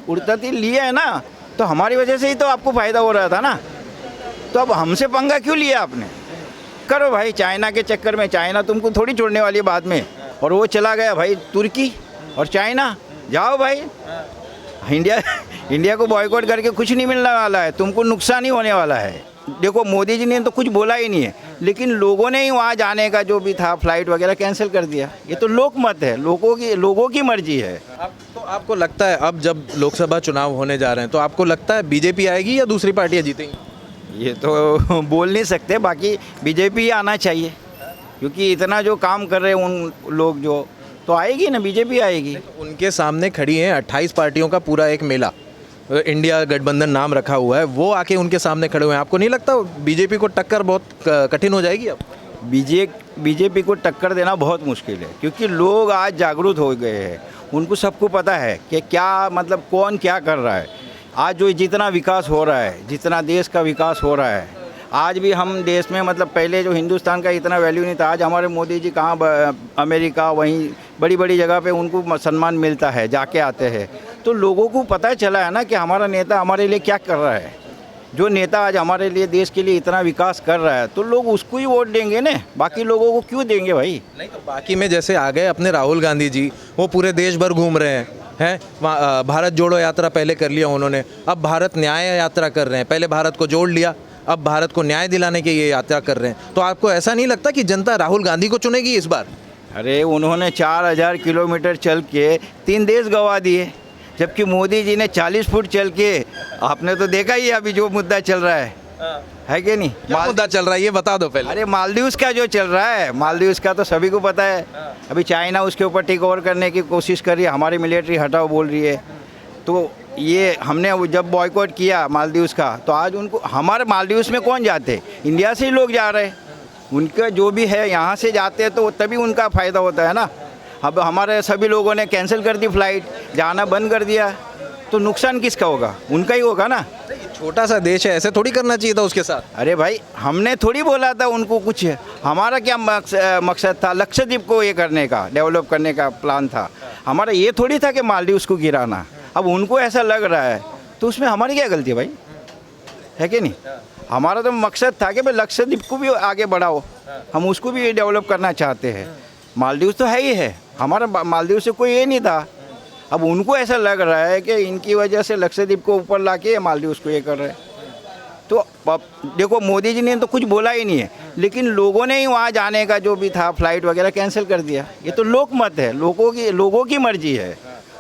उड़ता तीर लिए है ना, तो हमारी वजह से ही तो आपको फ़ायदा हो रहा था ना। तो अब हमसे पंगा क्यों लिया आपने? करो भाई, चाइना के चक्कर में, चाइना तुमको थोड़ी छोड़ने वाली है बाद में। और वो चला गया भाई तुर्की और चाइना, जाओ भाई। इंडिया को बॉयकॉट करके कुछ नहीं मिलने वाला है, तुमको नुकसान ही होने वाला है। देखो मोदी जी ने तो कुछ बोला ही नहीं है, लेकिन लोगों ने ही वहाँ जाने का जो भी था फ्लाइट वगैरह कैंसिल कर दिया। ये तो लोकमत है, लोगों की मर्जी है। तो आपको लगता है अब जब लोकसभा चुनाव होने जा रहे हैं तो आपको लगता है बीजेपी आएगी या दूसरी पार्टियां जीतेंगी? ये तो बोल नहीं सकते, बाकी बीजेपी ही आना चाहिए, क्योंकि इतना जो काम कर रहे हैं उन लोग जो, तो आएगी ना, बीजेपी आएगी। उनके सामने खड़ी हैं 28 पार्टियों का पूरा एक मेला, इंडिया गठबंधन नाम रखा हुआ है, वो आके उनके सामने खड़े हुए हैं। आपको नहीं लगता बीजेपी को टक्कर बहुत कठिन हो जाएगी अब? बीजेपी को टक्कर देना बहुत मुश्किल है, क्योंकि लोग आज जागरूक हो गए हैं। उनको सबको पता है कि क्या मतलब कौन क्या कर रहा है। आज जो जितना विकास हो रहा है, जितना देश का विकास हो रहा है, आज भी हम देश में मतलब पहले जो हिंदुस्तान का इतना वैल्यू नहीं था, आज हमारे मोदी जी कहाँ अमेरिका वहीं बड़ी बड़ी जगह पे उनको सम्मान मिलता है, जाके आते हैं। तो लोगों को पता चला है ना कि हमारा नेता हमारे लिए क्या कर रहा है। जो नेता आज हमारे लिए देश के लिए इतना विकास कर रहा है, तो लोग उसको ही वोट देंगे ना, बाकी लोगों को क्यों देंगे भाई? नहीं तो बाकी में जैसे आ गए अपने राहुल गांधी जी, वो पूरे देश भर घूम रहे हैं भारत जोड़ो यात्रा पहले कर लिया उन्होंने, अब भारत न्याय यात्रा कर रहे हैं। पहले भारत को जोड़ लिया, अब भारत को न्याय दिलाने की ये यात्रा कर रहे हैं। तो आपको ऐसा नहीं लगता कि जनता राहुल गांधी को चुनेगी इस बार? अरे उन्होंने 4000 किलोमीटर चल के 3 देश गंवा दिए, जबकि मोदी जी ने 40 फुट चल के, आपने तो देखा ही अभी जो मुद्दा चल रहा है कि नहीं? क्या मुद्दा चल रहा है ये बता दो पहले। अरे मालदीव्स का जो चल रहा है, मालदीव्स का तो सभी को पता है। अभी चाइना उसके ऊपर टेक ओवर करने की कोशिश कर रही है, हमारी मिलिट्री हटाओ बोल रही है। तो ये हमने जब बॉयकॉट किया मालदीव्स का, तो आज उनको, हमारे मालदीव्स में कौन जाते? इंडिया से ही लोग जा रहे हैं। उनका जो भी है यहाँ से जाते हैं, तो तभी उनका फ़ायदा होता है ना। अब हमारे सभी लोगों ने कैंसिल कर दी फ्लाइट, जाना बंद कर दिया, तो नुकसान किसका होगा? उनका ही होगा ना। छोटा सा देश है, ऐसे थोड़ी करना चाहिए था उसके साथ। अरे भाई, हमने थोड़ी बोला था उनको कुछ। हमारा क्या मकसद था? लक्षद्वीप को ये करने का, डेवलप करने का प्लान था हमारा। ये थोड़ी था कि मालदीव्स को गिराना। अब उनको ऐसा लग रहा है, तो उसमें हमारी क्या गलती है भाई? है कि नहीं? हमारा तो मकसद था कि भाई लक्षद्वीप को भी आगे बढ़ाओ, हम उसको भी डेवलप करना चाहते हैं। मालदीव तो है ही है, हमारा मालदीव से कोई ये नहीं था। अब उनको ऐसा लग रहा है कि इनकी वजह से लक्षद्वीप को ऊपर ला के मालदीव को ये कर रहे हैं। तो अब देखो मोदी जी ने तो कुछ बोला ही नहीं है, लेकिन लोगों ने ही वहाँ जाने का जो भी था फ्लाइट वगैरह कैंसिल कर दिया। ये तो लोकमत है, लोगों की मर्जी है।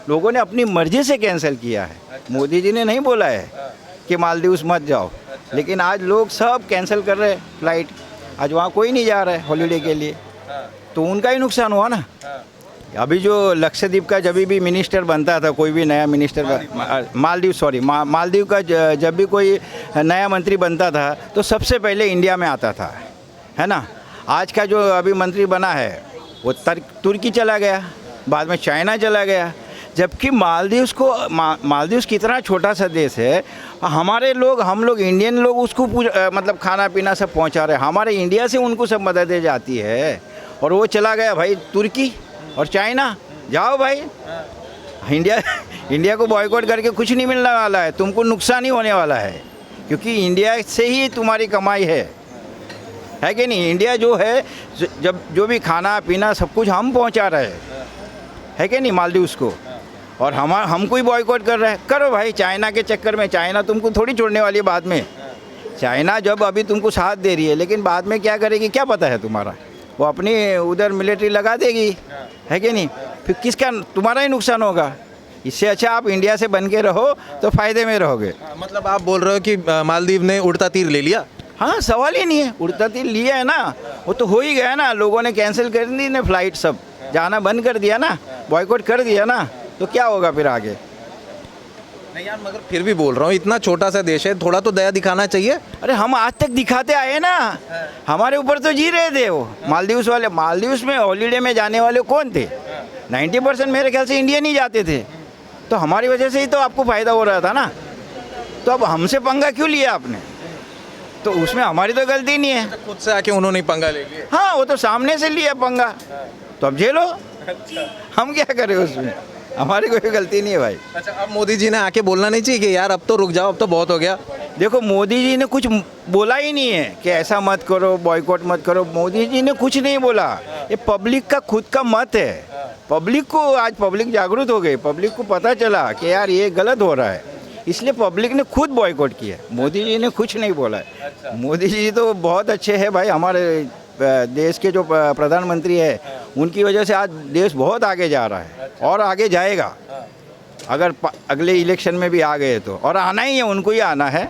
लोगों ने अपनी मर्जी से कैंसिल किया है। मोदी जी ने नहीं बोला है कि मालदीव्स मत जाओ, लेकिन आज लोग सब कैंसिल कर रहे हैं फ्लाइट। आज वहाँ कोई नहीं जा रहा है हॉलीडे के लिए, तो उनका ही नुकसान हुआ ना। अभी जो लक्षद्वीप का जब भी मिनिस्टर बनता था, कोई भी नया मिनिस्टर, मालदीव का जब भी कोई नया मंत्री बनता था, तो सबसे पहले इंडिया में आता था, है ना। आज का जो अभी मंत्री बना है वो तुर्की चला गया, बाद में चाइना चला गया। जबकि मालदीव्स कितना छोटा सा देश है, हमारे लोग, हम लोग इंडियन लोग उसको मतलब खाना पीना सब पहुंचा रहे हैं। हमारे इंडिया से उनको सब मददें जाती है, और वो चला गया भाई तुर्की और चाइना, जाओ भाई। इंडिया को बॉयकॉट करके कुछ नहीं मिलने वाला है, तुमको नुकसान ही होने वाला है, क्योंकि इंडिया से ही तुम्हारी कमाई है कि नहीं? इंडिया जो है, जब जो भी खाना पीना सब कुछ हम पहुंचा रहे हैं, है कि नहीं, मालदीव्स को। और हमको ही बॉयकॉट कर रहा है। करो भाई, चाइना के चक्कर में, चाइना तुमको थोड़ी छोड़ने वाली है बाद में। चाइना जब अभी तुमको साथ दे रही है, लेकिन बाद में क्या करेगी क्या पता है तुम्हारा? वो अपनी उधर मिलिट्री लगा देगी, है कि नहीं? फिर किसका, तुम्हारा ही नुकसान होगा। इससे अच्छा आप इंडिया से बन के रहो तो फ़ायदे में रहोगे। मतलब आप बोल रहे हो कि मालदीव ने उड़ता तीर ले लिया? हाँ, सवाल ही नहीं है, उड़ता तीर लिया है ना, वो तो हो ही गया ना। लोगों ने कैंसिल कर दी ना फ्लाइट, सब जाना बंद कर दिया ना, बॉयकॉट कर दिया ना, तो क्या होगा फिर आगे? नहीं यार, मगर फिर भी बोल रहा हूँ, इतना छोटा सा देश है, थोड़ा तो दया दिखाना चाहिए। अरे हम आज तक दिखाते आए ना, हमारे ऊपर तो जी रहे थे वो मालदीव्स वाले। मालदीव्स में हॉलीडे में जाने वाले कौन थे? 90% मेरे ख्याल से इंडियन ही जाते थे। तो हमारी वजह से ही तो आपको फ़ायदा हो रहा था ना। तो अब हमसे पंगा क्यों लिया आपने? तो उसमें हमारी तो गलती नहीं है। खुद से आके उन्होंने पंगा ले लिया। हाँ, वो तो सामने से लिया पंगा, तो अब झेलो। हम क्या करें उसमें? हमारी कोई गलती नहीं है भाई। अच्छा, अब मोदी जी ने आके बोलना नहीं चाहिए कि यार अब तो रुक जाओ, अब तो बहुत हो गया। देखो मोदी जी ने कुछ बोला ही नहीं है कि ऐसा मत करो, बॉयकॉट मत करो। मोदी जी ने कुछ नहीं बोला, ये पब्लिक का खुद का मत है। पब्लिक को आज पब्लिक जागरूक हो गई, पब्लिक को पता चला कि यार ये गलत हो रहा है, इसलिए पब्लिक ने खुद बॉयकॉट किया। मोदी जी ने कुछ नहीं बोला है। मोदी जी तो बहुत अच्छे हैं भाई, हमारे देश के जो प्रधानमंत्री है उनकी वजह से आज देश बहुत आगे जा रहा है और आगे जाएगा। अगर अगले इलेक्शन में भी आ गए तो, और आना ही है, उनको ही आना है।